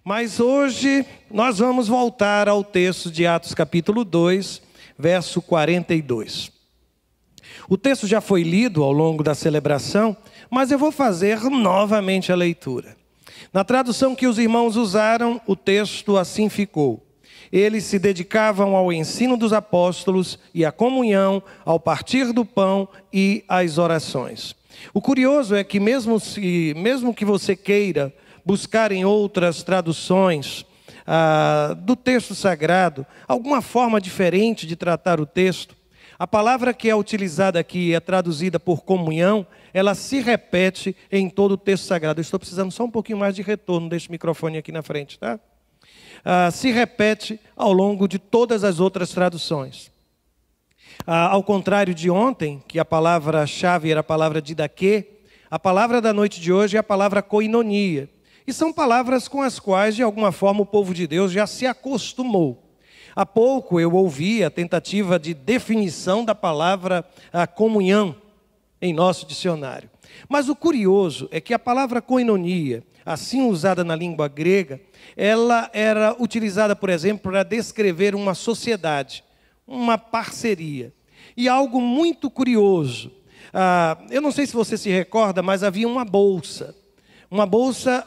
Mas hoje nós vamos voltar ao texto de Atos capítulo 2, verso 42. O texto já foi lido ao longo da celebração, mas eu vou fazer novamente a leitura. Na tradução que os irmãos usaram, o texto assim ficou: eles se dedicavam ao ensino dos apóstolos e à comunhão, ao partir do pão e às orações. O curioso é que mesmo que você queira buscar em outras traduções do texto sagrado alguma forma diferente de tratar o texto, a palavra que é utilizada aqui, é traduzida por comunhão, ela se repete em todo o texto sagrado. Eu estou precisando só um pouquinho mais de retorno deste microfone aqui na frente, tá? Se repete ao longo de todas as outras traduções. Ao contrário de ontem, que a palavra-chave era a palavra didaquê, a palavra da noite de hoje é a palavra koinonia. E são palavras com as quais, de alguma forma, o povo de Deus já se acostumou. Há pouco eu ouvi a tentativa de definição da palavra comunhão em nosso dicionário. Mas o curioso é que a palavra koinonia, assim usada na língua grega, ela era utilizada, por exemplo, para descrever uma sociedade, uma parceria. E algo muito curioso, eu não sei se você se recorda, mas havia uma bolsa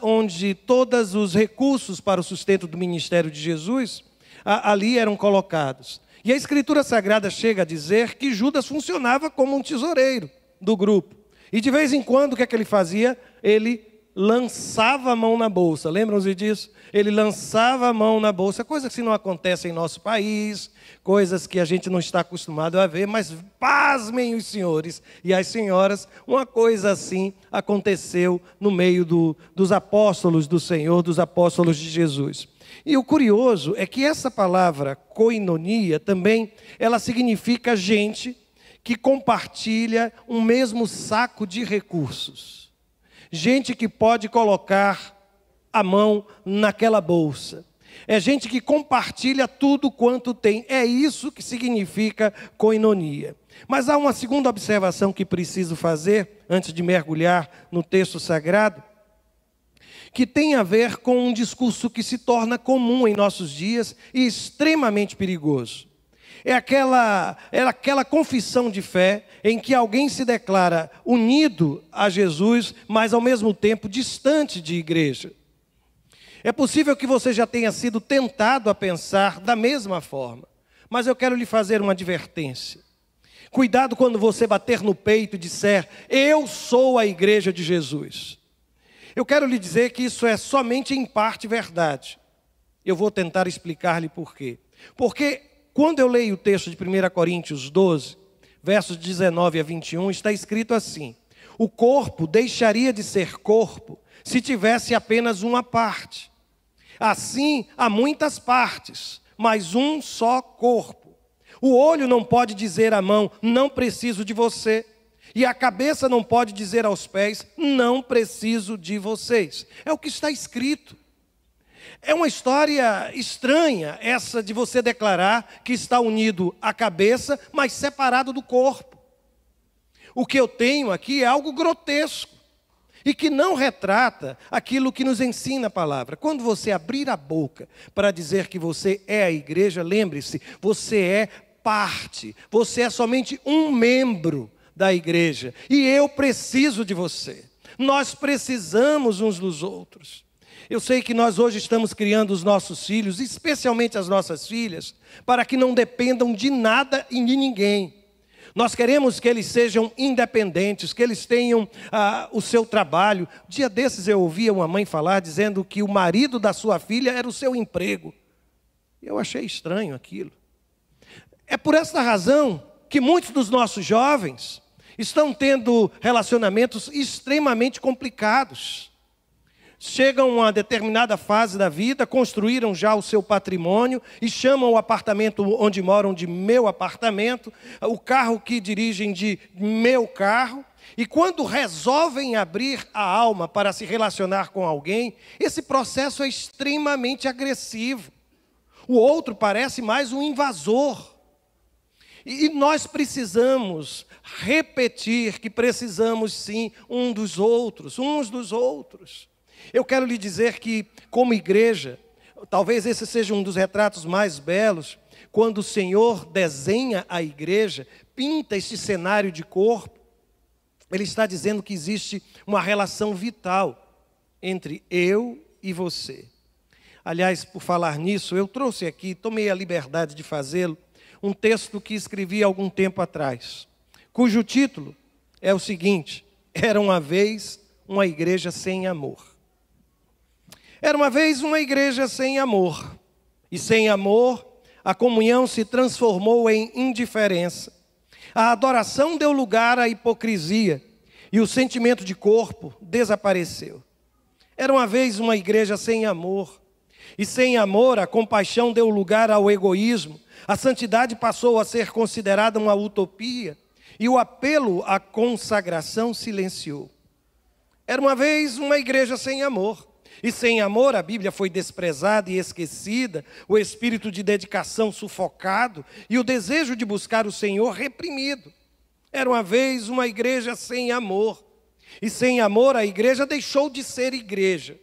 onde todos os recursos para o sustento do ministério de Jesus ali eram colocados. E a Escritura Sagrada chega a dizer que Judas funcionava como um tesoureiro do grupo. E de vez em quando, o que é que ele fazia? Ele lançava a mão na bolsa. Lembram-se disso? Ele lançava a mão na bolsa, coisa que não acontece em nosso país, coisas que a gente não está acostumado a ver, mas pasmem os senhores e as senhoras, uma coisa assim aconteceu no meio dos apóstolos do Senhor, dos apóstolos de Jesus. E o curioso é que essa palavra koinonia também, ela significa gente que compartilha um mesmo saco de recursos. Gente que pode colocar a mão naquela bolsa. É gente que compartilha tudo quanto tem. É isso que significa koinonia. Mas há uma segunda observação que preciso fazer, antes de mergulhar no texto sagrado, que tem a ver com um discurso que se torna comum em nossos dias e extremamente perigoso. É aquela confissão de fé em que alguém se declara unido a Jesus, mas ao mesmo tempo distante de igreja. É possível que você já tenha sido tentado a pensar da mesma forma, mas eu quero lhe fazer uma advertência. Cuidado quando você bater no peito e disser: eu sou a igreja de Jesus. Eu quero lhe dizer que isso é somente em parte verdade. Eu vou tentar explicar-lhe por quê. Porque quando eu leio o texto de 1 Coríntios 12, versos 19 a 21, está escrito assim: o corpo deixaria de ser corpo se tivesse apenas uma parte. Assim, há muitas partes, mas um só corpo. O olho não pode dizer à mão: não preciso de você. E a cabeça não pode dizer aos pés: não preciso de vocês. É o que está escrito. É uma história estranha essa de você declarar que está unido à cabeça, mas separado do corpo. O que eu tenho aqui é algo grotesco e que não retrata aquilo que nos ensina a palavra. Quando você abrir a boca para dizer que você é a igreja, lembre-se, você é parte, você é somente um membro da igreja. E eu preciso de você. Nós precisamos uns dos outros. Eu sei que nós hoje estamos criando os nossos filhos, especialmente as nossas filhas, para que não dependam de nada e de ninguém. Nós queremos que eles sejam independentes, que eles tenham o seu trabalho. Dia desses eu ouvia uma mãe falar, dizendo que o marido da sua filha era o seu emprego. Eu achei estranho aquilo. É por essa razão que muitos dos nossos jovens estão tendo relacionamentos extremamente complicados. Chegam a uma determinada fase da vida, construíram já o seu patrimônio e chamam o apartamento onde moram de meu apartamento, o carro que dirigem de meu carro. E quando resolvem abrir a alma para se relacionar com alguém, esse processo é extremamente agressivo. O outro parece mais um invasor. E nós precisamos repetir que precisamos sim uns dos outros. Eu quero lhe dizer que, como igreja, talvez esse seja um dos retratos mais belos, quando o Senhor desenha a igreja, pinta este cenário de corpo, Ele está dizendo que existe uma relação vital entre eu e você. Aliás, por falar nisso, eu trouxe aqui, tomei a liberdade de fazê-lo, um texto que escrevi há algum tempo atrás, cujo título é o seguinte: Era uma vez uma igreja sem amor. Era uma vez uma igreja sem amor. E sem amor, a comunhão se transformou em indiferença. A adoração deu lugar à hipocrisia. E o sentimento de corpo desapareceu. Era uma vez uma igreja sem amor. E sem amor, a compaixão deu lugar ao egoísmo. A santidade passou a ser considerada uma utopia. E o apelo à consagração silenciou. Era uma vez uma igreja sem amor. E sem amor a Bíblia foi desprezada e esquecida, o espírito de dedicação sufocado e o desejo de buscar o Senhor reprimido. Era uma vez uma igreja sem amor. E sem amor a igreja deixou de ser igreja.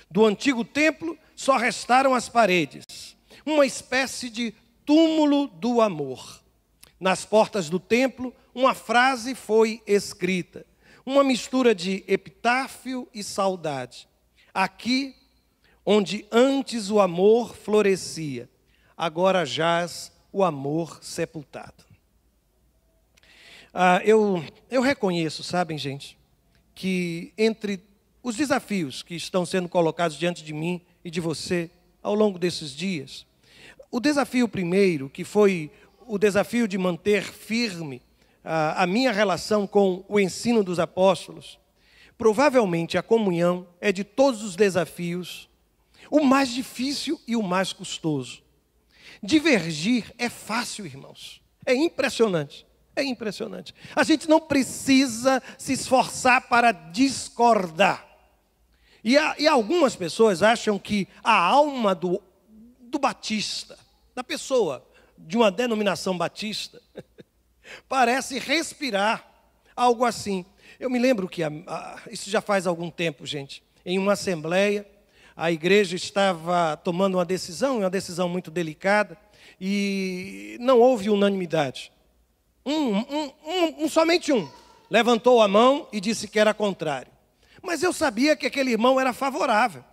Do antigo templo só restaram as paredes, uma espécie de túmulo do amor. Nas portas do templo, uma frase foi escrita, uma mistura de epitáfio e saudade. Aqui, onde antes o amor florescia, agora jaz o amor sepultado. Eu reconheço, sabem, gente, que entre os desafios que estão sendo colocados diante de mim e de você ao longo desses dias, o desafio primeiro, que foi o desafio de manter firme a minha relação com o ensino dos apóstolos, provavelmente a comunhão é de todos os desafios o mais difícil e o mais custoso. Divergir é fácil, irmãos. É impressionante. É impressionante. A gente não precisa se esforçar para discordar. E algumas pessoas acham que a alma do batista, da pessoa de uma denominação batista, parece respirar algo assim. Eu me lembro que, isso já faz algum tempo, gente, em uma assembleia, a igreja estava tomando uma decisão muito delicada, e não houve unanimidade. Somente um levantou a mão e disse que era contrário. Mas eu sabia que aquele irmão era favorável.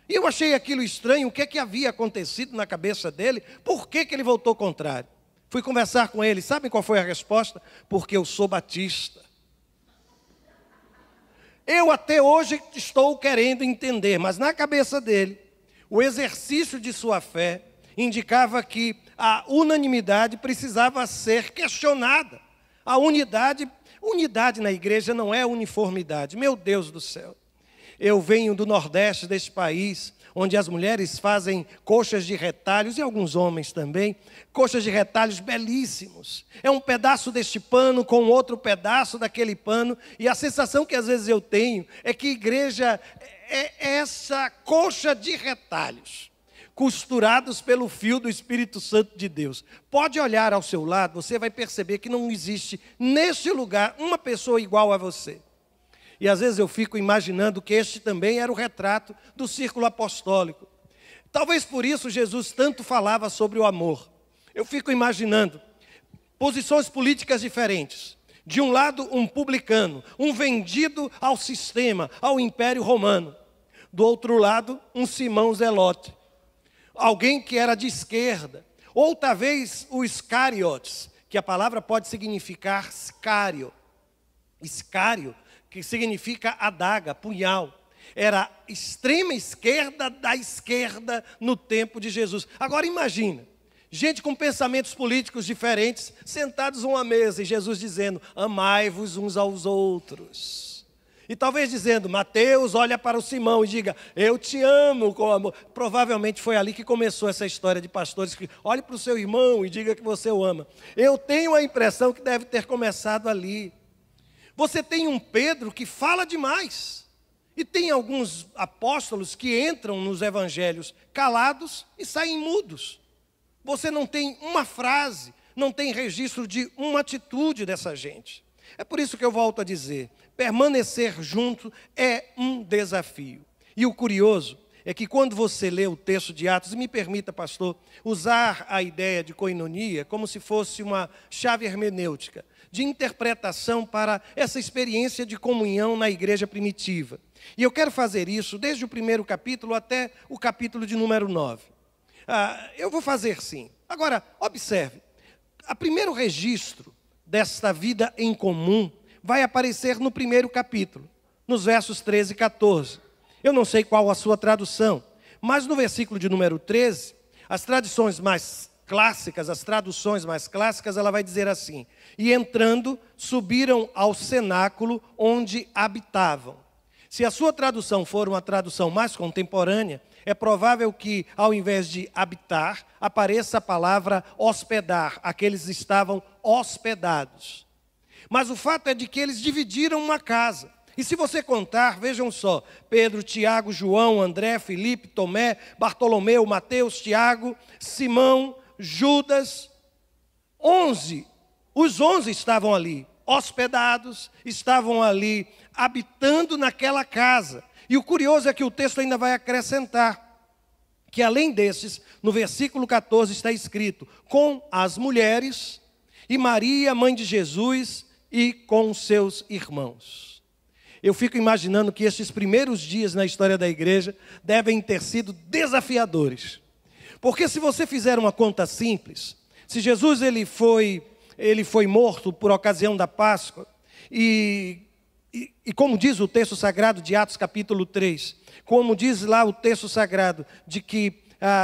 E eu achei aquilo estranho, o que é que havia acontecido na cabeça dele, por que ele votou contrário? Fui conversar com ele, sabem qual foi a resposta? Porque eu sou batista. Eu até hoje estou querendo entender, mas na cabeça dele, o exercício de sua fé indicava que a unanimidade precisava ser questionada. A unidade na igreja não é uniformidade. Meu Deus do céu. Eu venho do Nordeste deste país, onde as mulheres fazem coxas de retalhos, e alguns homens também, coxas de retalhos belíssimos. É um pedaço deste pano com outro pedaço daquele pano, e a sensação que às vezes eu tenho é que igreja é essa coxa de retalhos, costurados pelo fio do Espírito Santo de Deus. Pode olhar ao seu lado, você vai perceber que não existe neste lugar uma pessoa igual a você. E às vezes eu fico imaginando que este também era o retrato do círculo apostólico. Talvez por isso Jesus tanto falava sobre o amor. Eu fico imaginando posições políticas diferentes. De um lado, um publicano, um vendido ao sistema, ao Império Romano. Do outro lado, um Simão Zelote, alguém que era de esquerda. Ou talvez o Iscariotes, que a palavra pode significar scário. Scário, que significa adaga, punhal. Era a extrema esquerda da esquerda no tempo de Jesus. Agora imagina, gente com pensamentos políticos diferentes, sentados a uma mesa, e Jesus dizendo, amai-vos uns aos outros. E talvez dizendo, Mateus olha para o Simão e diga, eu te amo com amor. Provavelmente foi ali que começou essa história de pastores que olhe para o seu irmão e diga que você o ama. Eu tenho a impressão que deve ter começado ali. Você tem um Pedro que fala demais. E tem alguns apóstolos que entram nos evangelhos calados e saem mudos. Você não tem uma frase, não tem registro de uma atitude dessa gente. É por isso que eu volto a dizer, permanecer junto é um desafio. E o curioso é que quando você lê o texto de Atos, e me permita, pastor, usar a ideia de koinonia como se fosse uma chave hermenêutica, de interpretação para essa experiência de comunhão na igreja primitiva. E eu quero fazer isso desde o primeiro capítulo até o capítulo de número 9. Eu vou fazer sim. Agora, observe, o primeiro registro desta vida em comum vai aparecer no primeiro capítulo, nos versos 13 e 14. Eu não sei qual a sua tradução, mas no versículo de número 13, as traduções mais clássicas, ela vai dizer assim: e entrando, subiram ao cenáculo onde habitavam. Se a sua tradução for uma tradução mais contemporânea, é provável que, ao invés de habitar, apareça a palavra hospedar. Aqueles estavam hospedados. Mas o fato é de que eles dividiram uma casa. E se você contar, vejam só, Pedro, Tiago, João, André, Filipe, Tomé, Bartolomeu, Mateus, Tiago, Simão, Judas, 11. Os 11 estavam ali, hospedados, estavam ali, habitando naquela casa. E o curioso é que o texto ainda vai acrescentar que, além desses, no versículo 14 está escrito: com as mulheres e Maria, mãe de Jesus, e com seus irmãos. Eu fico imaginando que estes primeiros dias na história da igreja devem ter sido desafiadores. Porque se você fizer uma conta simples, se Jesus ele foi morto por ocasião da Páscoa, e como diz o texto sagrado de Atos capítulo 3, como diz lá o texto sagrado de que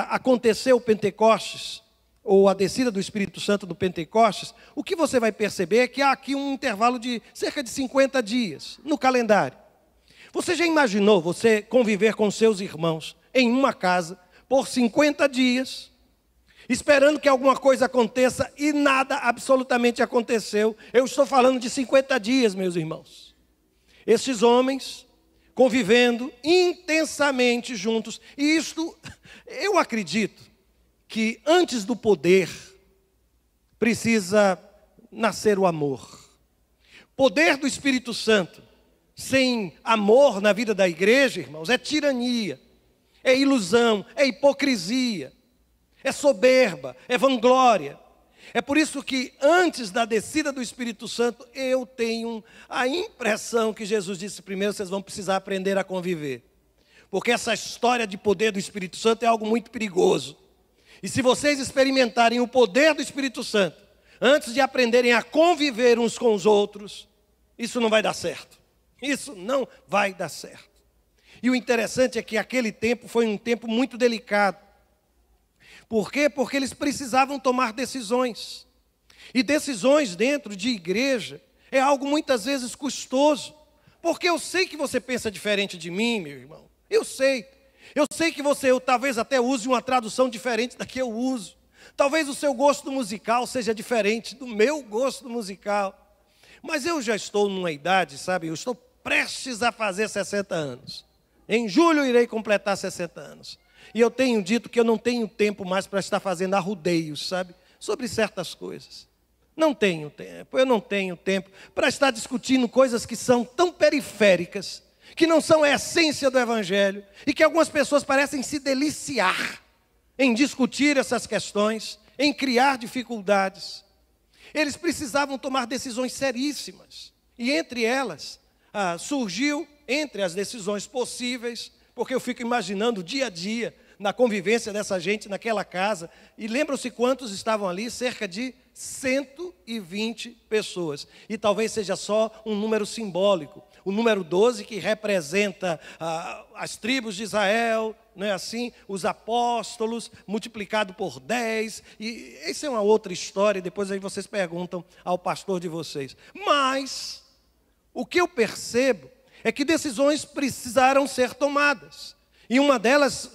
aconteceu o Pentecostes, ou a descida do Espírito Santo do Pentecostes, o que você vai perceber é que há aqui um intervalo de cerca de 50 dias no calendário. Você já imaginou você conviver com seus irmãos em uma casa por 50 dias, esperando que alguma coisa aconteça e nada absolutamente aconteceu? Eu estou falando de 50 dias, meus irmãos. Esses homens convivendo intensamente juntos. E isto, eu acredito que antes do poder precisa nascer o amor. Poder do Espírito Santo sem amor na vida da igreja, irmãos, é tirania, é ilusão, é hipocrisia, é soberba, é vanglória. É por isso que antes da descida do Espírito Santo, eu tenho a impressão que Jesus disse: primeiro vocês vão precisar aprender a conviver. Porque essa história de poder do Espírito Santo é algo muito perigoso. E se vocês experimentarem o poder do Espírito Santo, antes de aprenderem a conviver uns com os outros, isso não vai dar certo. Isso não vai dar certo. E o interessante é que aquele tempo foi um tempo muito delicado. Por quê? Porque eles precisavam tomar decisões. E decisões dentro de igreja é algo muitas vezes custoso. Porque eu sei que você pensa diferente de mim, meu irmão. Eu sei. Eu sei que você talvez até use uma tradução diferente da que eu uso. Talvez o seu gosto musical seja diferente do meu gosto musical. Mas eu já estou numa idade, sabe? Eu estou prestes a fazer 60 anos. Em julho eu irei completar 60 anos. E eu tenho dito que eu não tenho tempo mais para estar fazendo arrudeios, sabe? Sobre certas coisas. Não tenho tempo. Eu não tenho tempo para estar discutindo coisas que são tão periféricas, que não são a essência do Evangelho, e que algumas pessoas parecem se deliciar em discutir essas questões, em criar dificuldades. Eles precisavam tomar decisões seríssimas, e entre elas surgiu, entre as decisões possíveis, porque eu fico imaginando o dia a dia, na convivência dessa gente naquela casa, e lembram-se quantos estavam ali? Cerca de 120 pessoas, e talvez seja só um número simbólico. O número 12 que representa as tribos de Israel, não é assim? Os apóstolos, multiplicado por 10. E essa é uma outra história, depois aí vocês perguntam ao pastor de vocês. Mas, o que eu percebo é que decisões precisaram ser tomadas. E uma delas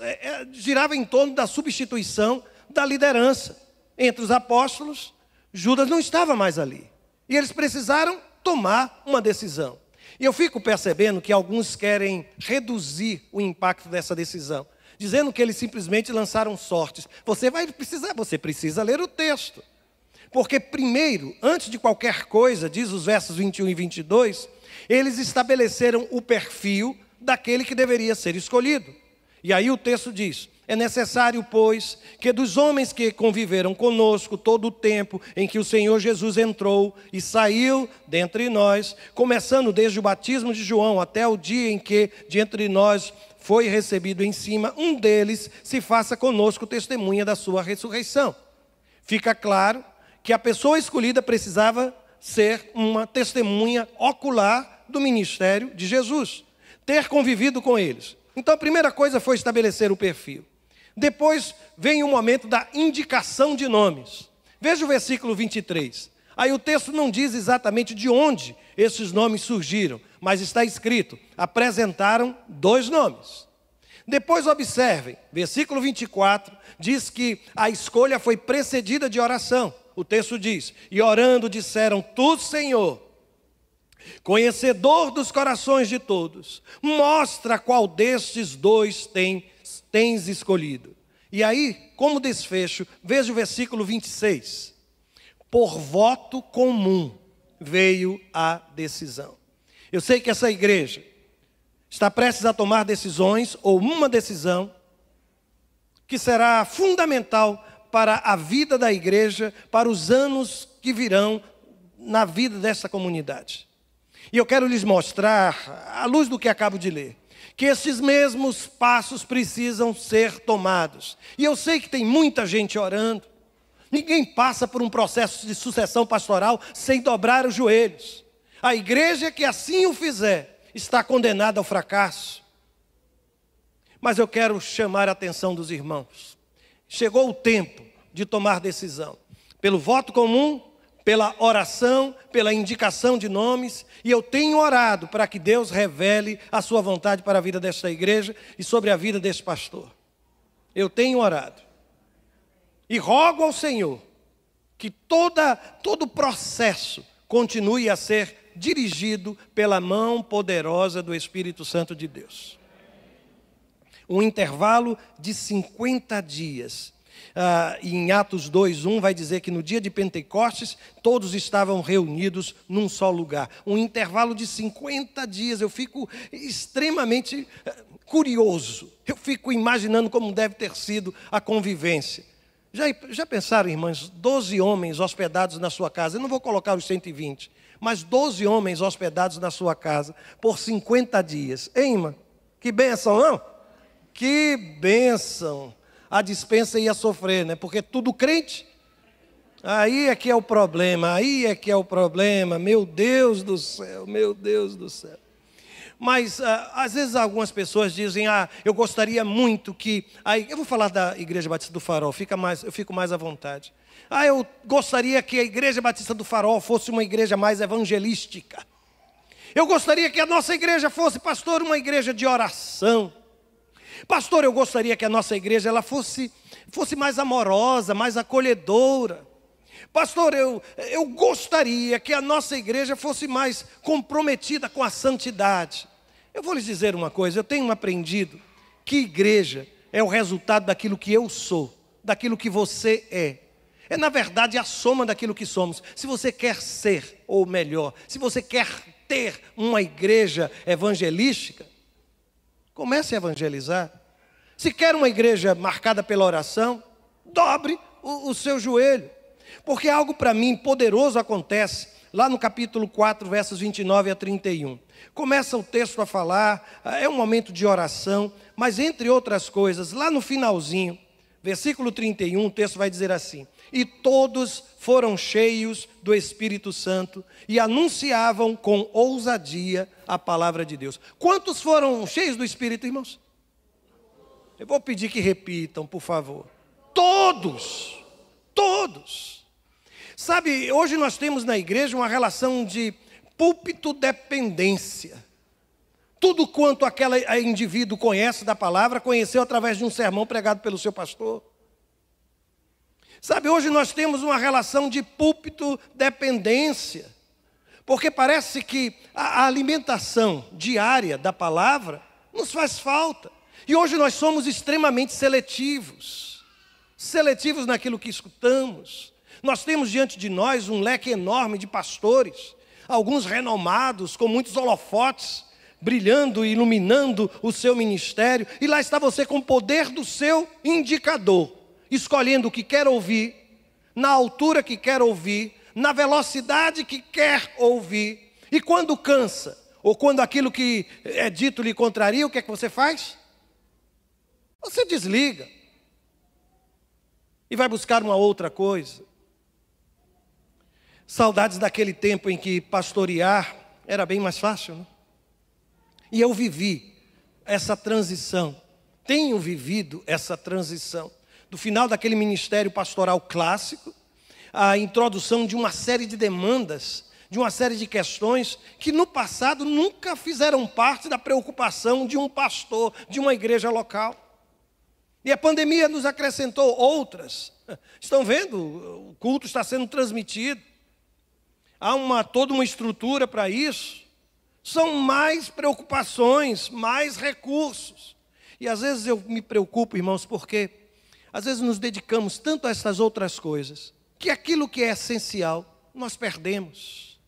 girava em torno da substituição da liderança. Entre os apóstolos, Judas não estava mais ali. E eles precisaram tomar uma decisão. E eu fico percebendo que alguns querem reduzir o impacto dessa decisão, dizendo que eles simplesmente lançaram sortes. Você precisa ler o texto. Porque primeiro, antes de qualquer coisa, diz os versos 21 e 22, eles estabeleceram o perfil daquele que deveria ser escolhido. E aí o texto diz: é necessário, pois, que dos homens que conviveram conosco todo o tempo em que o Senhor Jesus entrou e saiu dentre nós, começando desde o batismo de João até o dia em que de entre nós foi recebido em cima, um deles se faça conosco testemunha da sua ressurreição. Fica claro que a pessoa escolhida precisava ser uma testemunha ocular do ministério de Jesus, ter convivido com eles. Então a primeira coisa foi estabelecer o perfil. Depois vem o momento da indicação de nomes. Veja o versículo 23. Aí o texto não diz exatamente de onde esses nomes surgiram, mas está escrito: apresentaram 2 nomes. Depois observem, versículo 24, diz que a escolha foi precedida de oração. O texto diz: e orando disseram: tu, Senhor, conhecedor dos corações de todos, mostra qual destes 2 tens escolhido. E aí, como desfecho, veja o versículo 26. Por voto comum veio a decisão. Eu sei que essa igreja está prestes a tomar decisões, ou uma decisão, que será fundamental para a vida da igreja, para os anos que virão na vida dessa comunidade. E eu quero lhes mostrar, à luz do que acabo de ler, que esses mesmos passos precisam ser tomados. E eu sei que tem muita gente orando. Ninguém passa por um processo de sucessão pastoral sem dobrar os joelhos. A igreja que assim o fizer está condenada ao fracasso. Mas eu quero chamar a atenção dos irmãos. Chegou o tempo de tomar decisão. Pelo voto comum, pela oração, pela indicação de nomes, e eu tenho orado para que Deus revele a sua vontade para a vida desta igreja e sobre a vida deste pastor. Eu tenho orado. E rogo ao Senhor que todo o processo continue a ser dirigido pela mão poderosa do Espírito Santo de Deus. Um intervalo de 50 dias. Em Atos 2:1 vai dizer que no dia de Pentecostes todos estavam reunidos num só lugar. Um intervalo de 50 dias. Eu fico extremamente curioso. Eu fico imaginando como deve ter sido a convivência. Já pensaram, irmãs, 12 homens hospedados na sua casa? Eu não vou colocar os 120, mas 12 homens hospedados na sua casa por 50 dias. Hein, irmã? Que bênção, não? Que bênção! A dispensa ia sofrer, né? Porque tudo crente. Aí é que é o problema, meu Deus do céu, meu Deus do céu. Mas, às vezes, algumas pessoas dizem: eu gostaria muito que... eu vou falar da Igreja Batista do Farol, eu fico mais à vontade. Eu gostaria que a Igreja Batista do Farol fosse uma igreja mais evangelística. Eu gostaria que a nossa igreja fosse, pastor, uma igreja de oração. Pastor, eu gostaria que a nossa igreja ela fosse mais amorosa, mais acolhedora. Pastor, eu gostaria que a nossa igreja fosse mais comprometida com a santidade. Eu vou lhes dizer uma coisa, eu tenho aprendido que igreja é o resultado daquilo que eu sou, daquilo que você é. É, na verdade, a soma daquilo que somos. Se você quer ser, ou melhor, se você quer ter uma igreja evangelística, comece a evangelizar. Se quer uma igreja marcada pela oração, dobre o seu joelho. Porque algo para mim poderoso acontece lá no capítulo 4, versos 29 a 31. Começa o texto a falar, é um momento de oração, mas entre outras coisas, lá no finalzinho, versículo 31, o texto vai dizer assim: e todos foram cheios do Espírito Santo e anunciavam com ousadia a palavra de Deus. Quantos foram cheios do Espírito, irmãos? Eu vou pedir que repitam, por favor. Todos. Todos. Sabe, hoje nós temos na igreja uma relação de púlpito-dependência. Tudo quanto aquele indivíduo conhece da palavra, conheceu através de um sermão pregado pelo seu pastor. Sabe, hoje nós temos uma relação de púlpito-dependência. Porque parece que a alimentação diária da palavra nos faz falta. E hoje nós somos extremamente seletivos. Seletivos naquilo que escutamos. Nós temos diante de nós um leque enorme de pastores, alguns renomados, com muitos holofotes, brilhando, iluminando o seu ministério, e lá está você com o poder do seu indicador, escolhendo o que quer ouvir, na altura que quer ouvir, na velocidade que quer ouvir, e quando cansa, ou quando aquilo que é dito lhe contraria, o que é que você faz? Você desliga e vai buscar uma outra coisa. Saudades daquele tempo em que pastorear era bem mais fácil, né? E eu vivi essa transição, tenho vivido essa transição, do final daquele ministério pastoral clássico, a introdução de uma série de demandas, de uma série de questões que no passado nunca fizeram parte da preocupação de um pastor, de uma igreja local. E a pandemia nos acrescentou outras. Estão vendo? O culto está sendo transmitido. Há toda uma estrutura para isso. São mais preocupações, mais recursos. E às vezes eu me preocupo, irmãos, porque às vezes nos dedicamos tanto a essas outras coisas, que aquilo que é essencial, nós perdemos.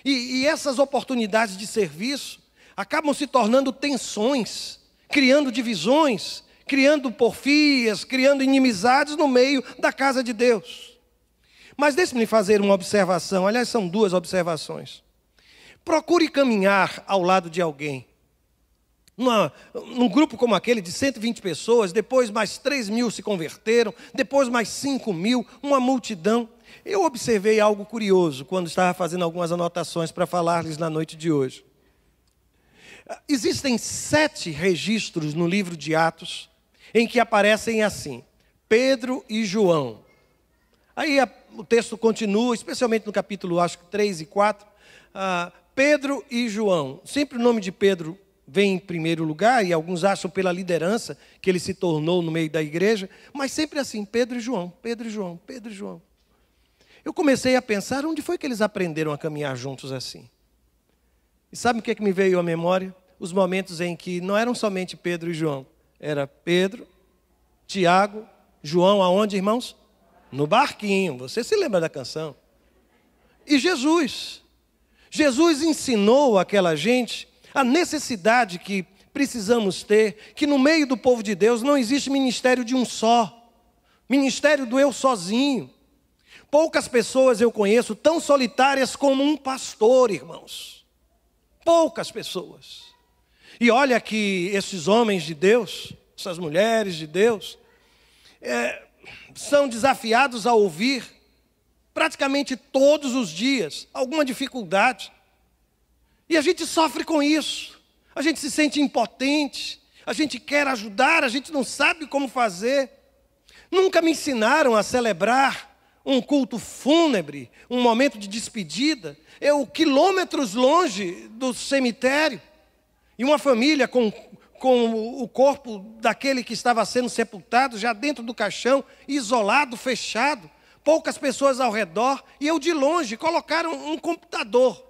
E essas oportunidades de serviço acabam se tornando tensões, criando divisões, criando porfias, criando inimizades no meio da casa de Deus. Mas deixe-me fazer uma observação, aliás, são duas observações. Procure caminhar ao lado de alguém. Num grupo como aquele de 120 pessoas, depois mais 3.000 se converteram, depois mais 5.000, uma multidão. Eu observei algo curioso quando estava fazendo algumas anotações para falar-lhes na noite de hoje. Existem 7 registros no livro de Atos em que aparecem assim, Pedro e João. Aí o texto continua, especialmente no capítulo, acho que 3 e 4, Pedro e João. Sempre o nome de Pedro vem em primeiro lugar, e alguns acham pela liderança que ele se tornou no meio da igreja, mas sempre assim, Pedro e João, Pedro e João, Pedro e João. Eu comecei a pensar, onde foi que eles aprenderam a caminhar juntos assim? E sabe o que é que me veio à memória? Os momentos em que não eram somente Pedro e João, era Pedro, Tiago, João, aonde, irmãos? No barquinho, você se lembra da canção? E Jesus. Jesus ensinou àquela gente a necessidade que precisamos ter, que no meio do povo de Deus não existe ministério de um só, ministério do eu sozinho. Poucas pessoas eu conheço tão solitárias como um pastor, irmãos. Poucas pessoas. E olha que esses homens de Deus, essas mulheres de Deus, são desafiados a ouvir praticamente todos os dias alguma dificuldade. E a gente sofre com isso. A gente se sente impotente, a gente quer ajudar, a gente não sabe como fazer. Nunca me ensinaram a celebrar um culto fúnebre, um momento de despedida. Eu, quilômetros longe do cemitério, e uma família com o corpo daquele que estava sendo sepultado, já dentro do caixão, isolado, fechado, poucas pessoas ao redor, e eu de longe colocaram um computador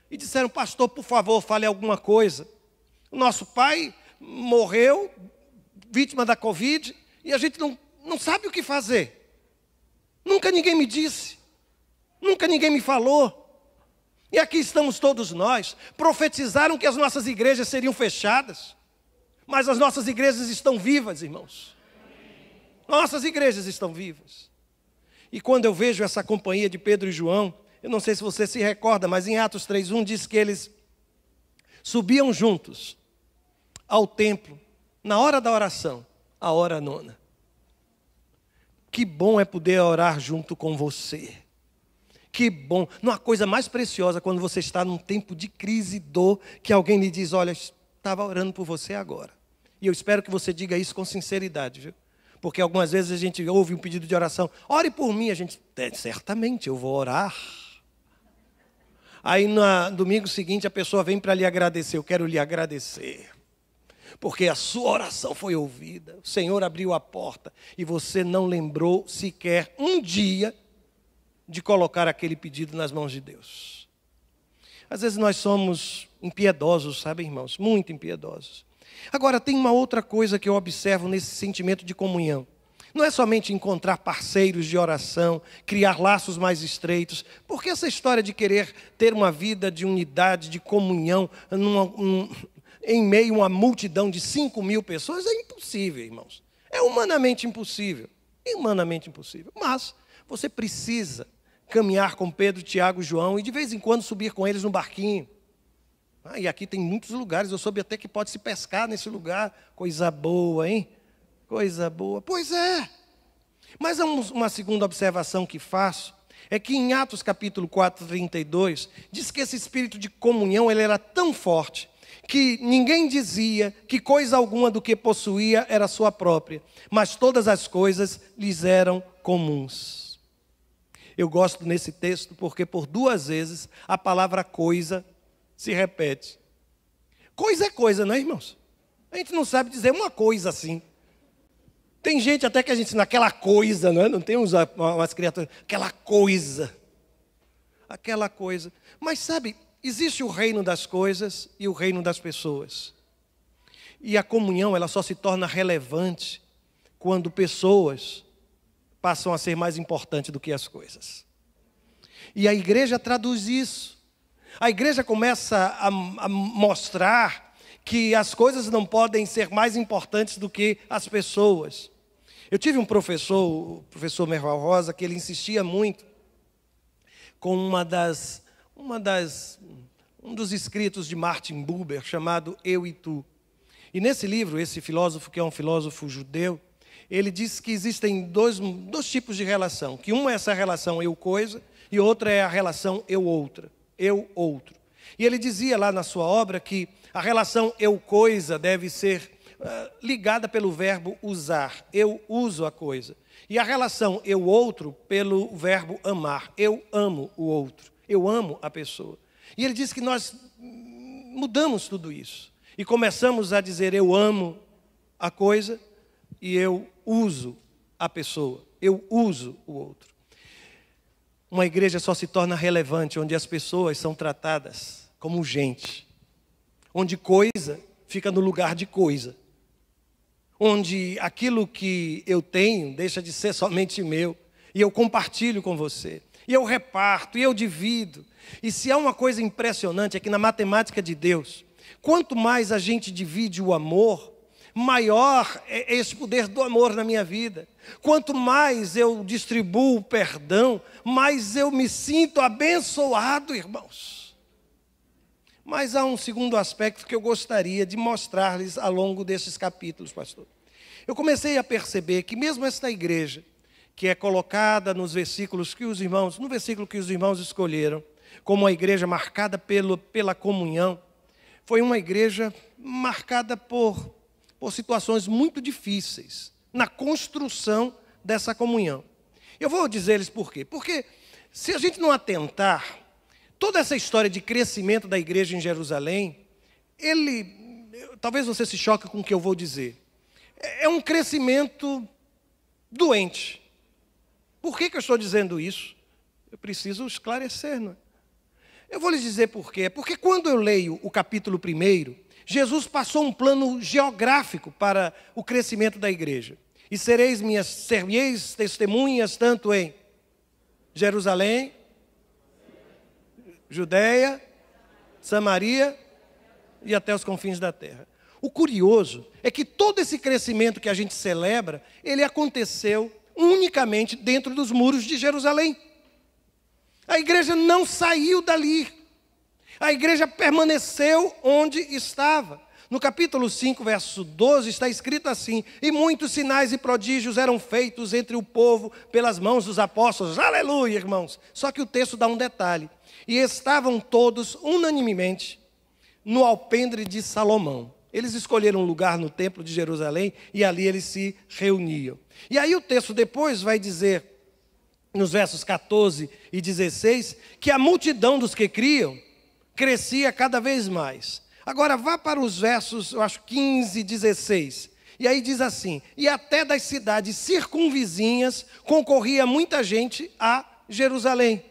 e disseram, pastor, por favor, fale alguma coisa. O nosso pai morreu, vítima da Covid, e a gente não sabe o que fazer. Nunca ninguém me disse, nunca ninguém me falou. E aqui estamos todos nós. Profetizaram que as nossas igrejas seriam fechadas, mas as nossas igrejas estão vivas, irmãos. Nossas igrejas estão vivas. E quando eu vejo essa companhia de Pedro e João, eu não sei se você se recorda, mas em Atos 3:1 diz que eles subiam juntos ao templo, na hora da oração, a hora nona. Que bom é poder orar junto com você. Que bom. Não há coisa mais preciosa quando você está num tempo de crise e dor, que alguém lhe diz, olha, estava orando por você agora. E eu espero que você diga isso com sinceridade, viu? Porque algumas vezes a gente ouve um pedido de oração, ore por mim, a gente, certamente eu vou orar. Aí no domingo seguinte a pessoa vem para lhe agradecer, eu quero lhe agradecer. Porque a sua oração foi ouvida, o Senhor abriu a porta e você não lembrou sequer um dia de colocar aquele pedido nas mãos de Deus. Às vezes nós somos impiedosos, sabe, irmãos? Muito impiedosos. Agora, tem uma outra coisa que eu observo nesse sentimento de comunhão. Não é somente encontrar parceiros de oração, criar laços mais estreitos, porque essa história de querer ter uma vida de unidade, de comunhão, em meio a uma multidão de 5.000 pessoas é impossível, irmãos. É humanamente impossível. Humanamente impossível. Mas você precisa caminhar com Pedro, Tiago e João e de vez em quando subir com eles no barquinho. E aqui tem muitos lugares, eu soube até que pode se pescar nesse lugar. Coisa boa, hein? Coisa boa. Pois é. Mas há uma segunda observação que faço, é que em Atos capítulo 4, 32, diz que esse espírito de comunhão ele era tão forte, que ninguém dizia que coisa alguma do que possuía era sua própria, mas todas as coisas lhes eram comuns. Eu gosto nesse texto porque por 2 vezes a palavra coisa se repete. Coisa é coisa, não é, irmãos? A gente não sabe dizer uma coisa assim. Tem gente até que a gente ensina aquela coisa, não é? Não tem umas criaturas, aquela coisa. Aquela coisa. Mas sabe, existe o reino das coisas e o reino das pessoas. E a comunhão, ela só se torna relevante quando pessoas passam a ser mais importantes do que as coisas. E a igreja traduz isso. A igreja começa a mostrar que as coisas não podem ser mais importantes do que as pessoas. Eu tive um professor, o professor Merval Rosa, que ele insistia muito com um dos escritos de Martin Buber, chamado Eu e Tu. E nesse livro, esse filósofo, que é um filósofo judeu, ele diz que existem dois tipos de relação, que uma é essa relação eu-coisa e outra é a relação eu-outra, eu-outro. E ele dizia lá na sua obra que a relação eu-coisa deve ser ligada pelo verbo usar, eu uso a coisa. E a relação eu-outro pelo verbo amar, eu amo o outro, eu amo a pessoa. E ele diz que nós mudamos tudo isso e começamos a dizer eu amo a coisa e eu uso a pessoa, eu uso o outro. Uma igreja só se torna relevante onde as pessoas são tratadas como gente, onde coisa fica no lugar de coisa, onde aquilo que eu tenho deixa de ser somente meu e eu compartilho com você, e eu reparto, e eu divido. E se há uma coisa impressionante é que na matemática de Deus, quanto mais a gente divide o amor, maior é esse poder do amor na minha vida. Quanto mais eu distribuo o perdão, mais eu me sinto abençoado, irmãos. Mas há um segundo aspecto que eu gostaria de mostrar-lhes ao longo desses capítulos, pastor. Eu comecei a perceber que mesmo esta igreja, que é colocada no versículo que os irmãos escolheram, como uma igreja marcada pela comunhão, foi uma igreja marcada por situações muito difíceis na construção dessa comunhão. Eu vou dizer-lhes por quê. Porque se a gente não atentar, toda essa história de crescimento da igreja em Jerusalém, talvez você se choque com o que eu vou dizer, é um crescimento doente. Por que eu estou dizendo isso? Eu preciso esclarecer, não é? Eu vou lhes dizer por quê. Porque quando eu leio o capítulo 1, Jesus passou um plano geográfico para o crescimento da igreja. E sereis testemunhas tanto em Jerusalém, Judeia, Samaria e até os confins da terra. O curioso é que todo esse crescimento que a gente celebra, ele aconteceu unicamente dentro dos muros de Jerusalém. A igreja não saiu dali. A igreja permaneceu onde estava. No capítulo 5, verso 12, está escrito assim: e muitos sinais e prodígios eram feitos entre o povo pelas mãos dos apóstolos. Aleluia, irmãos! Só que o texto dá um detalhe. E estavam todos unanimemente no alpendre de Salomão. Eles escolheram um lugar no templo de Jerusalém e ali eles se reuniam. E aí o texto depois vai dizer, nos versos 14 e 16, que a multidão dos que criam crescia cada vez mais. Agora vá para os versos, eu acho, 15 e 16. E aí diz assim: e até das cidades circunvizinhas concorria muita gente a Jerusalém.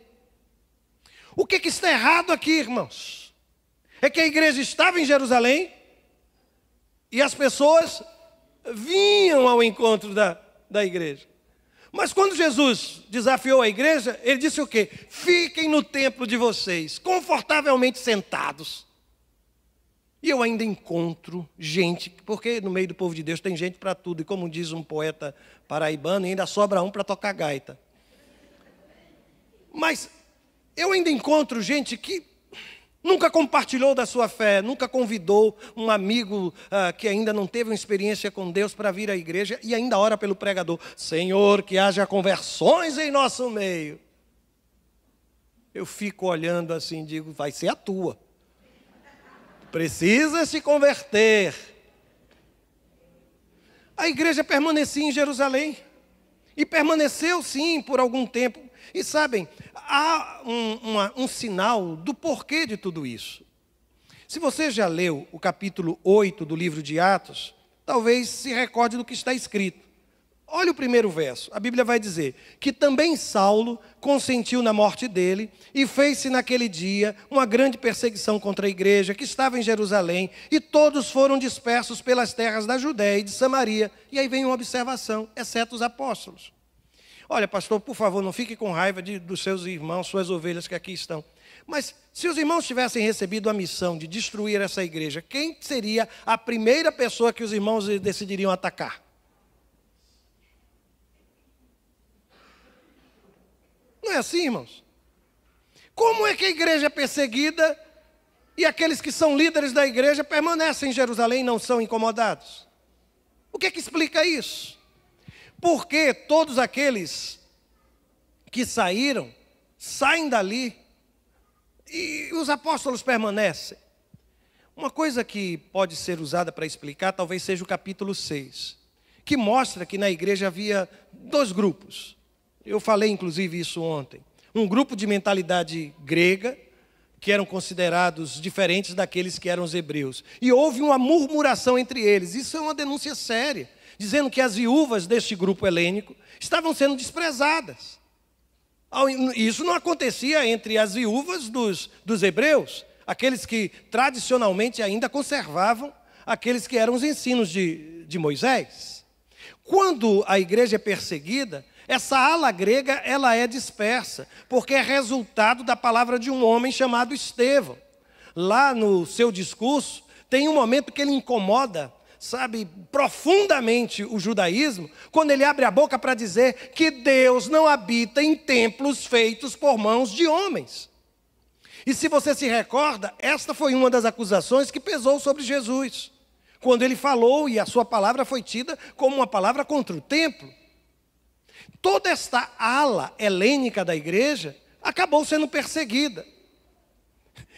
O que está errado aqui, irmãos? É que a igreja estava em Jerusalém e as pessoas vinham ao encontro da igreja. Mas quando Jesus desafiou a igreja, ele disse o quê? Fiquem no templo de vocês, confortavelmente sentados. E eu ainda encontro gente, porque no meio do povo de Deus tem gente para tudo, e como diz um poeta paraibano, ainda sobra um para tocar gaita. Mas eu ainda encontro gente que nunca compartilhou da sua fé, nunca convidou um amigo que ainda não teve uma experiência com Deus para vir à igreja e ainda ora pelo pregador: Senhor, que haja conversões em nosso meio. Eu fico olhando assim e digo: vai ser a tua. Precisa se converter. A igreja permanecia em Jerusalém. E permaneceu sim por algum tempo. E sabem, há um sinal do porquê de tudo isso. Se você já leu o capítulo 8 do livro de Atos, talvez se recorde do que está escrito. Olha o primeiro verso, a Bíblia vai dizer que também Saulo consentiu na morte dele e fez-se naquele dia uma grande perseguição contra a igreja que estava em Jerusalém e todos foram dispersos pelas terras da Judéia e de Samaria. E aí vem uma observação, exceto os apóstolos. Olha, pastor, por favor, não fique com raiva dos seus irmãos, suas ovelhas que aqui estão. Mas se os irmãos tivessem recebido a missão de destruir essa igreja, quem seria a primeira pessoa que os irmãos decidiriam atacar? Não é assim, irmãos? Como é que a igreja é perseguida e aqueles que são líderes da igreja permanecem em Jerusalém e não são incomodados? O que é que explica isso? Porque todos aqueles que saíram, saem dali e os apóstolos permanecem. Uma coisa que pode ser usada para explicar talvez seja o capítulo 6, que mostra que na igreja havia dois grupos. Eu falei inclusive isso ontem. Um grupo de mentalidade grega, que eram considerados diferentes daqueles que eram os hebreus. E houve uma murmuração entre eles. Isso é uma denúncia séria, dizendo que as viúvas deste grupo helênico estavam sendo desprezadas. Isso não acontecia entre as viúvas dos hebreus, aqueles que tradicionalmente ainda conservavam aqueles que eram os ensinos de Moisés. Quando a igreja é perseguida, essa ala grega ela é dispersa, porque é resultado da palavra de um homem chamado Estevão. Lá no seu discurso, tem um momento que ele incomoda, sabe, profundamente o judaísmo, quando ele abre a boca para dizer que Deus não habita em templos feitos por mãos de homens. E se você se recorda, esta foi uma das acusações que pesou sobre Jesus, quando ele falou e a sua palavra foi tida como uma palavra contra o templo. Toda esta ala helênica da igreja acabou sendo perseguida.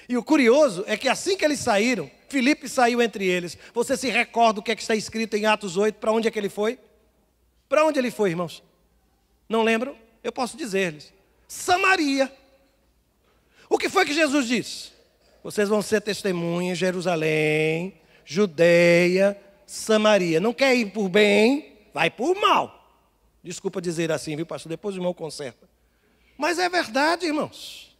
E o curioso é que assim que eles saíram, Filipe saiu entre eles. Você se recorda o que é que está escrito em Atos 8? Para onde é que ele foi? Para onde ele foi, irmãos? Não lembram? Eu posso dizer-lhes. Samaria. O que foi que Jesus disse? Vocês vão ser testemunhas em Jerusalém, Judeia, Samaria. Não quer ir por bem, vai por mal. Desculpa dizer assim, viu, pastor? Depois o irmão conserta. Mas é verdade, irmãos.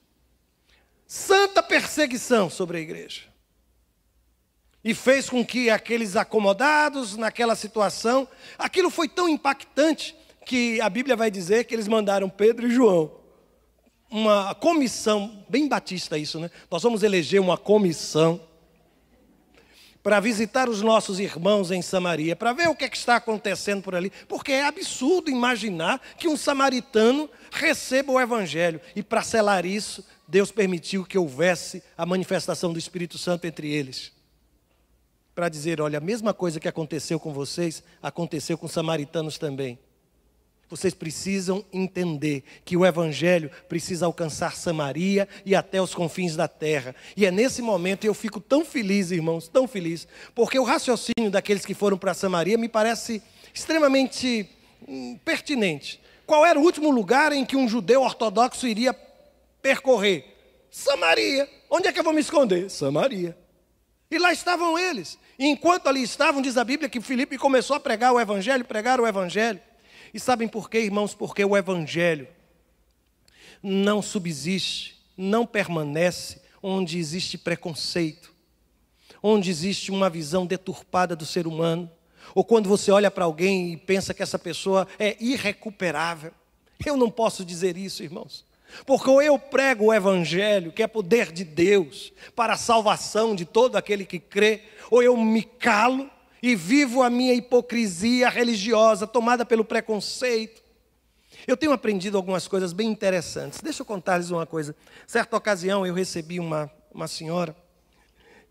Santa perseguição sobre a igreja. E fez com que aqueles acomodados naquela situação, aquilo foi tão impactante que a Bíblia vai dizer que eles mandaram Pedro e João. Uma comissão, bem batista isso, né? Nós vamos eleger uma comissão para visitar os nossos irmãos em Samaria, para ver o que é que está acontecendo por ali, porque é absurdo imaginar que um samaritano receba o evangelho, e para selar isso, Deus permitiu que houvesse a manifestação do Espírito Santo entre eles, para dizer, olha, a mesma coisa que aconteceu com vocês, aconteceu com os samaritanos também. Vocês precisam entender que o evangelho precisa alcançar Samaria e até os confins da terra. E é nesse momento eu fico tão feliz, irmãos, tão feliz, porque o raciocínio daqueles que foram para Samaria me parece extremamente pertinente. Qual era o último lugar em que um judeu ortodoxo iria percorrer? Samaria. Onde é que eu vou me esconder? Samaria. E lá estavam eles. E enquanto ali estavam, diz a Bíblia que Filipe começou a pregar o evangelho, pregar o evangelho. E sabem por quê, irmãos? Porque o evangelho não subsiste, não permanece onde existe preconceito, onde existe uma visão deturpada do ser humano, ou quando você olha para alguém e pensa que essa pessoa é irrecuperável. Eu não posso dizer isso, irmãos, Porque ou eu prego o evangelho, que é poder de Deus, para a salvação de todo aquele que crê, ou eu me calo e vivo a minha hipocrisia religiosa, tomada pelo preconceito. Eu tenho aprendido algumas coisas bem interessantes. Deixa eu contar-lhes uma coisa. Certa ocasião eu recebi uma senhora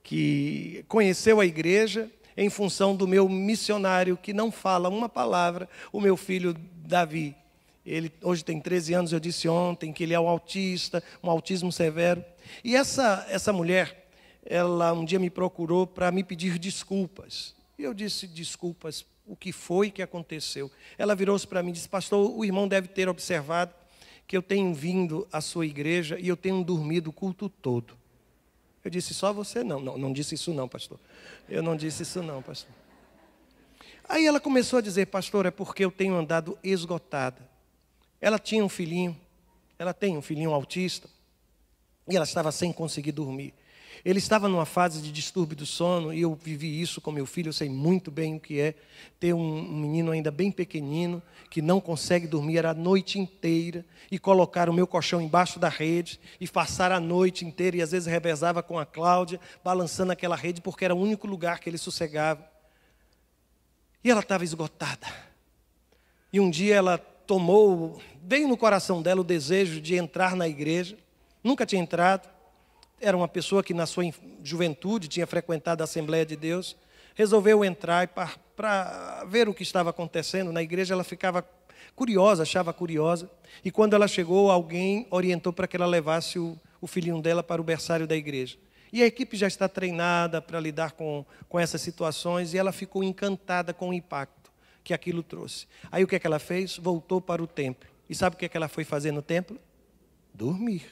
que conheceu a igreja em função do meu missionário, que não fala uma palavra, o meu filho Davi. Ele hoje tem 13 anos, eu disse ontem que ele é um autista, um autismo severo. E essa mulher, ela um dia me procurou para me pedir desculpas. E eu disse, desculpas, o que foi que aconteceu? Ela virou-se para mim e disse, pastor, o irmão deve ter observado que eu tenho vindo à sua igreja e eu tenho dormido o culto todo. Eu disse, só você não. Não disse isso não, pastor. Eu não disse isso não, pastor. Aí ela começou a dizer, pastor, é porque eu tenho andado esgotada. Ela tinha um filhinho, ela tem um filhinho autista, e ela estava sem conseguir dormir. Ele estava numa fase de distúrbio do sono, e eu vivi isso com meu filho, eu sei muito bem o que é ter um menino ainda bem pequenino, que não consegue dormir, era a noite inteira, e colocar o meu colchão embaixo da rede, e passar a noite inteira, e às vezes revezava com a Cláudia, balançando aquela rede, porque era o único lugar que ele sossegava. E ela estava esgotada. E um dia ela veio no coração dela o desejo de entrar na igreja, nunca tinha entrado, era uma pessoa que na sua juventude tinha frequentado a Assembleia de Deus, resolveu entrar para ver o que estava acontecendo na igreja. Ela ficava curiosa, achava curiosa, e quando ela chegou, alguém orientou para que ela levasse o filhinho dela para o berçário da igreja. E a equipe já está treinada para lidar com essas situações, e ela ficou encantada com o impacto que aquilo trouxe. Aí o que é que ela fez? Voltou para o templo. E sabe o que é que ela foi fazer no templo? Dormir.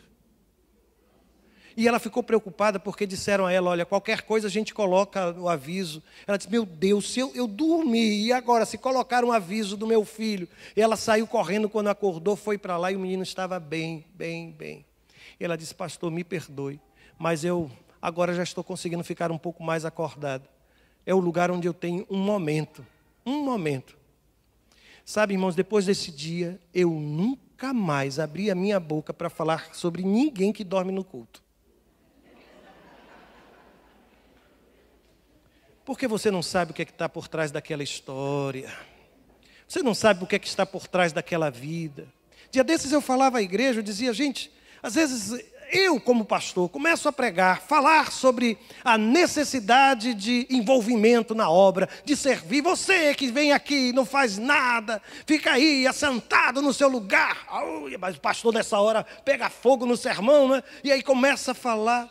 E ela ficou preocupada porque disseram a ela, olha, qualquer coisa a gente coloca o aviso. Ela disse, meu Deus, se eu dormi, e agora se colocar um aviso do meu filho? E ela saiu correndo, quando acordou, foi para lá e o menino estava bem. E ela disse, pastor, me perdoe, mas eu agora já estou conseguindo ficar um pouco mais acordada. É o lugar onde eu tenho um momento. Sabe, irmãos, depois desse dia, eu nunca mais abri a minha boca para falar sobre ninguém que dorme no culto. Porque você não sabe o que é que está por trás daquela história. Você não sabe o que é que está por trás daquela vida. Dia desses eu falava à igreja, eu dizia, gente, às vezes eu, como pastor, começo a pregar, falar sobre a necessidade de envolvimento na obra, de servir. Você que vem aqui e não faz nada, fica aí assentado no seu lugar. Mas o pastor nessa hora pega fogo no sermão, né? E aí começa a falar.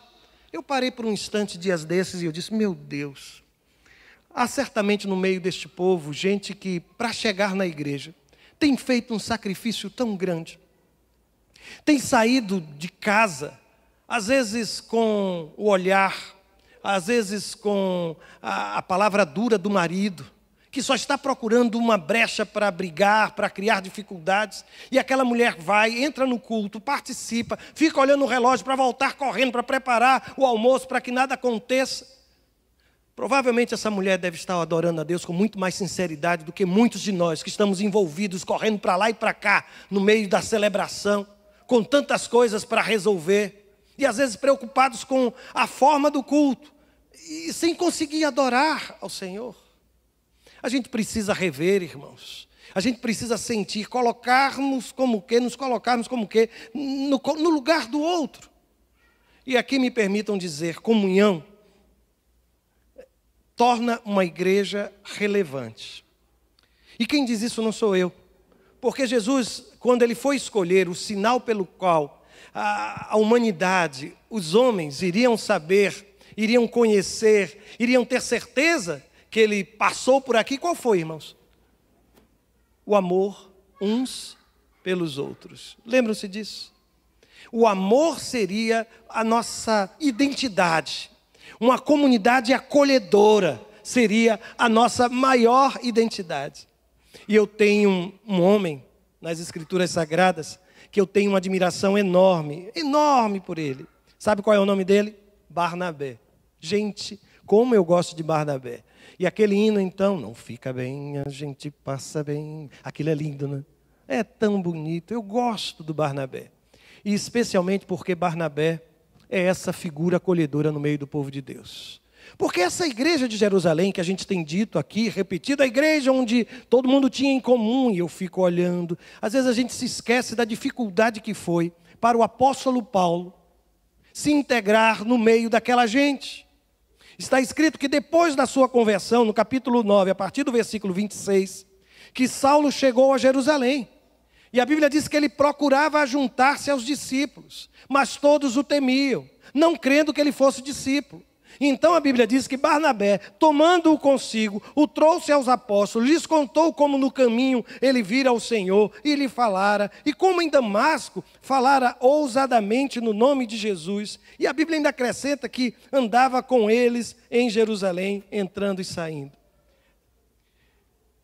Eu parei por um instante dias desses e eu disse, meu Deus, há certamente no meio deste povo gente que, para chegar na igreja, tem feito um sacrifício tão grande. Tem saído de casa, às vezes com o olhar, às vezes com a palavra dura do marido, que só está procurando uma brecha para brigar, para criar dificuldades. E aquela mulher vai, entra no culto, participa, fica olhando o relógio para voltar correndo, para preparar o almoço, para que nada aconteça. Provavelmente essa mulher deve estar adorando a Deus com muito mais sinceridade do que muitos de nós que estamos envolvidos, correndo para lá e para cá, no meio da celebração, com tantas coisas para resolver, e às vezes preocupados com a forma do culto, e sem conseguir adorar ao Senhor. A gente precisa rever, irmãos. A gente precisa sentir, nos colocarmos como que, no lugar do outro. E aqui me permitam dizer, comunhão torna uma igreja relevante. E quem diz isso não sou eu. Porque Jesus, quando ele foi escolher o sinal pelo qual a humanidade, os homens iriam saber, iriam conhecer, iriam ter certeza que ele passou por aqui, qual foi, irmãos? O amor uns pelos outros. Lembram-se disso? O amor seria a nossa identidade. Uma comunidade acolhedora seria a nossa maior identidade. E eu tenho um homem nas Escrituras Sagradas que eu tenho uma admiração enorme por ele. Sabe qual é o nome dele? Barnabé. Gente, como eu gosto de Barnabé. E aquele hino, então, não fica bem, a gente passa bem. Aquilo é lindo, né? É tão bonito, eu gosto do Barnabé. E especialmente porque Barnabé é essa figura acolhedora no meio do povo de Deus. Porque essa igreja de Jerusalém, que a gente tem dito aqui, repetido, a igreja onde todo mundo tinha em comum, e eu fico olhando, às vezes a gente se esquece da dificuldade que foi para o apóstolo Paulo se integrar no meio daquela gente. Está escrito que depois da sua conversão, no capítulo 9, a partir do versículo 26, que Saulo chegou a Jerusalém. E a Bíblia diz que ele procurava juntar-se aos discípulos, mas todos o temiam, não crendo que ele fosse discípulo. Então a Bíblia diz que Barnabé, tomando-o consigo, o trouxe aos apóstolos, lhes contou como no caminho ele vira ao Senhor e lhe falara, e como em Damasco falara ousadamente no nome de Jesus. E a Bíblia ainda acrescenta que andava com eles em Jerusalém, entrando e saindo.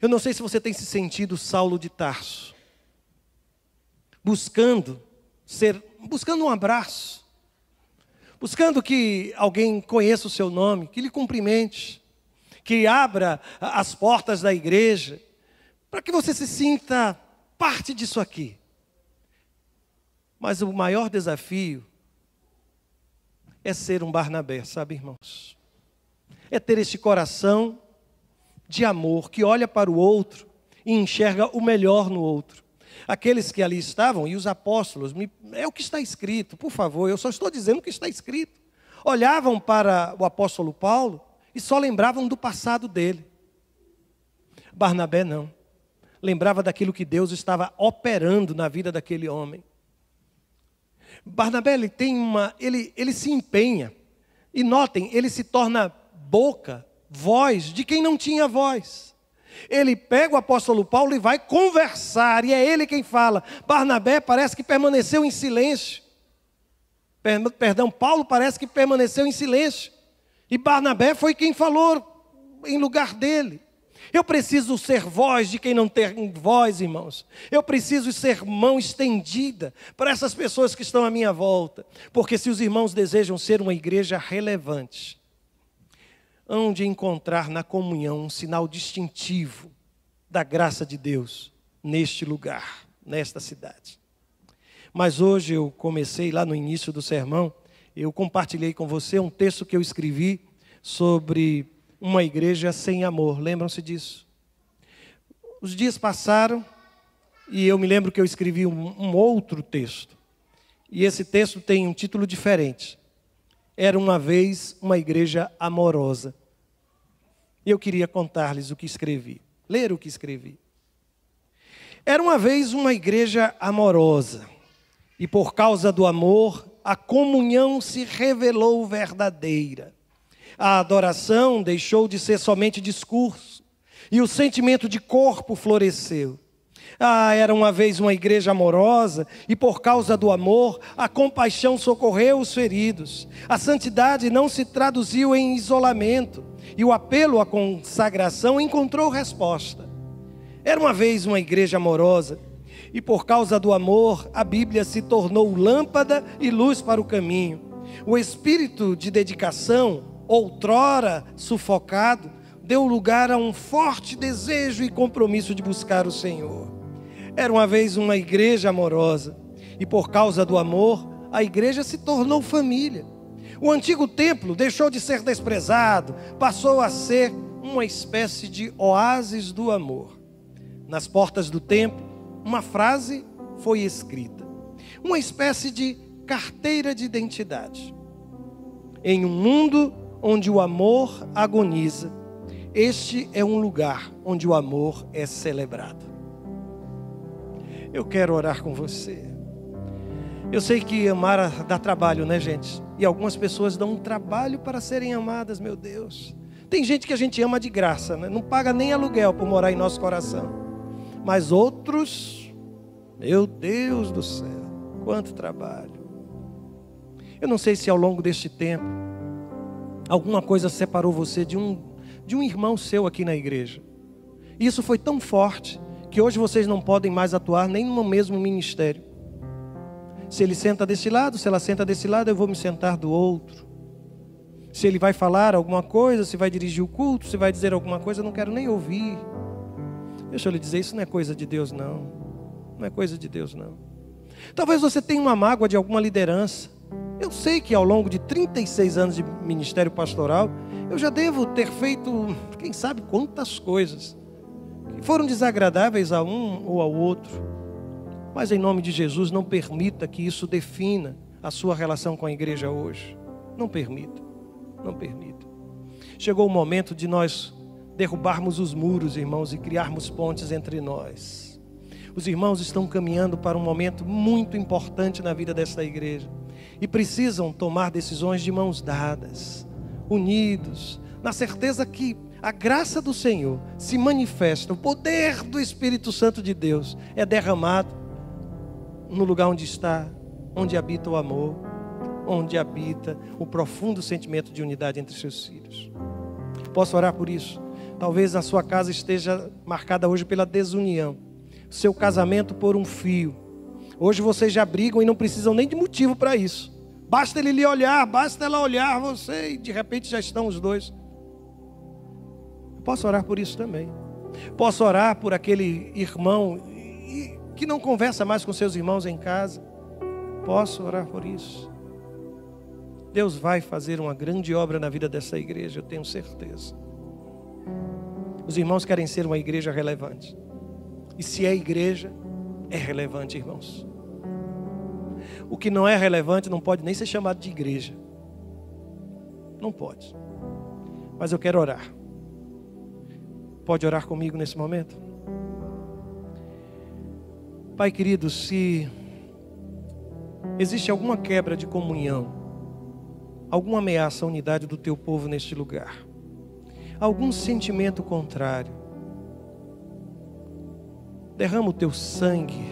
Eu não sei se você tem se sentido Saulo de Tarso, buscando um abraço, buscando que alguém conheça o seu nome, que lhe cumprimente, que abra as portas da igreja, para que você se sinta parte disso aqui. Mas o maior desafio é ser um Barnabé, sabe, irmãos? É ter este coração de amor, que olha para o outro e enxerga o melhor no outro. Aqueles que ali estavam, e os apóstolos, é o que está escrito, por favor, eu só estou dizendo o que está escrito. Olhavam para o apóstolo Paulo e só lembravam do passado dele. Barnabé não. Lembrava daquilo que Deus estava operando na vida daquele homem. Barnabé, ele se empenha. E notem, ele se torna boca, voz de quem não tinha voz. Ele pega o apóstolo Paulo e vai conversar, e é ele quem fala. Barnabé parece que permaneceu em silêncio. Paulo parece que permaneceu em silêncio. E Barnabé foi quem falou em lugar dele. Eu preciso ser voz de quem não tem voz, irmãos. Eu preciso ser mão estendida para essas pessoas que estão à minha volta. Porque se os irmãos desejam ser uma igreja relevante, hão de encontrar na comunhão um sinal distintivo da graça de Deus neste lugar, nesta cidade. Mas hoje eu comecei lá no início do sermão, eu compartilhei com você um texto que eu escrevi sobre uma igreja sem amor. Lembram-se disso? Os dias passaram e eu me lembro que eu escrevi um outro texto. E esse texto tem um título diferente. Era uma vez uma igreja amorosa. E eu queria contar-lhes o que escrevi. Ler o que escrevi. Era uma vez uma igreja amorosa. E por causa do amor, a comunhão se revelou verdadeira. A adoração deixou de ser somente discurso. E o sentimento de corpo floresceu. Era uma vez uma igreja amorosa, e por causa do amor, a compaixão socorreu os feridos. A santidade não se traduziu em isolamento, e o apelo à consagração encontrou resposta. Era uma vez uma igreja amorosa, e por causa do amor, a Bíblia se tornou lâmpada e luz para o caminho. O espírito de dedicação, outrora sufocado, deu lugar a um forte desejo e compromisso de buscar o Senhor. Era uma vez uma igreja amorosa, e por causa do amor, a igreja se tornou família. O antigo templo deixou de ser desprezado, passou a ser uma espécie de oásis do amor. Nas portas do templo, uma frase foi escrita, uma espécie de carteira de identidade. Em um mundo onde o amor agoniza, este é um lugar onde o amor é celebrado. Eu quero orar com você. Eu sei que amar dá trabalho, né, gente? E algumas pessoas dão um trabalho para serem amadas, meu Deus. Tem gente que a gente ama de graça, né? Não paga nem aluguel por morar em nosso coração. Mas outros, meu Deus do céu, quanto trabalho. Eu não sei se ao longo deste tempo, alguma coisa separou você de um irmão seu aqui na igreja. Isso foi tão forte que hoje vocês não podem mais atuar nem no mesmo ministério. Se ele senta desse lado, se ela senta desse lado, eu vou me sentar do outro. Se ele vai falar alguma coisa, se vai dirigir o culto, se vai dizer alguma coisa, eu não quero nem ouvir. Deixa eu lhe dizer, isso não é coisa de Deus, não. Não é coisa de Deus, não. Talvez você tenha uma mágoa de alguma liderança. Eu sei que ao longo de 36 anos de ministério pastoral, eu já devo ter feito, quem sabe, quantas coisas que foram desagradáveis a um ou ao outro. Mas em nome de Jesus, não permita que isso defina a sua relação com a igreja hoje. Não permita, não permita. Chegou o momento de nós derrubarmos os muros, irmãos, e criarmos pontes entre nós. Os irmãos estão caminhando para um momento muito importante na vida desta igreja e precisam tomar decisões de mãos dadas, unidos, na certeza que a graça do Senhor se manifesta, o poder do Espírito Santo de Deus é derramado no lugar onde habita o amor, onde habita o profundo sentimento de unidade entre seus filhos. Posso orar por isso? Talvez a sua casa esteja marcada hoje pela desunião, seu casamento por um fio. Hoje vocês já brigam e não precisam nem de motivo para isso. Basta ele lhe olhar, basta ela olhar você e de repente já estão os dois. Eu posso orar por isso também. Posso orar por aquele irmão que não conversa mais com seus irmãos em casa. Posso orar por isso. Deus vai fazer uma grande obra na vida dessa igreja, eu tenho certeza. Os irmãos querem ser uma igreja relevante. E se é igreja, é relevante, irmãos. O que não é relevante não pode nem ser chamado de igreja. Não pode. Mas eu quero orar. Pode orar comigo nesse momento? Pai querido, se existe alguma quebra de comunhão, alguma ameaça à unidade do teu povo neste lugar, algum sentimento contrário, derrama o teu sangue,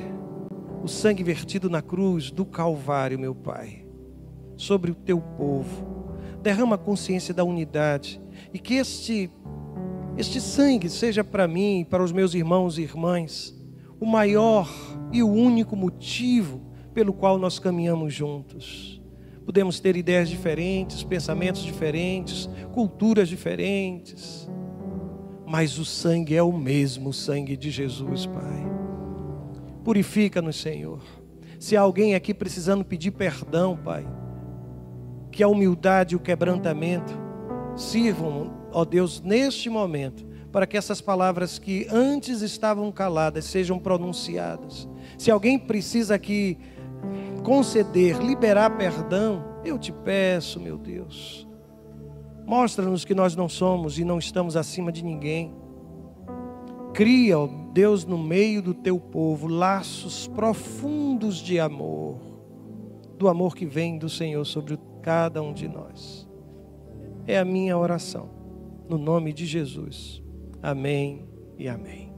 o sangue vertido na cruz do Calvário, meu Pai, sobre o teu povo. Derrama a consciência da unidade e que este sangue seja para mim e para os meus irmãos e irmãs o maior e o único motivo pelo qual nós caminhamos juntos. Podemos ter ideias diferentes, pensamentos diferentes, culturas diferentes, mas o sangue é o mesmo, o sangue de Jesus, Pai. Purifica-nos, Senhor. Se há alguém aqui precisando pedir perdão, Pai, que a humildade e o quebrantamento sirvam, ó Deus, neste momento, para que essas palavras que antes estavam caladas sejam pronunciadas. Se alguém precisa aqui conceder, liberar perdão, eu te peço, meu Deus, mostra-nos que nós não somos e não estamos acima de ninguém. Cria, ó Deus, no meio do teu povo, laços profundos de amor, do amor que vem do Senhor sobre cada um de nós. É a minha oração, no nome de Jesus. Amém e amém.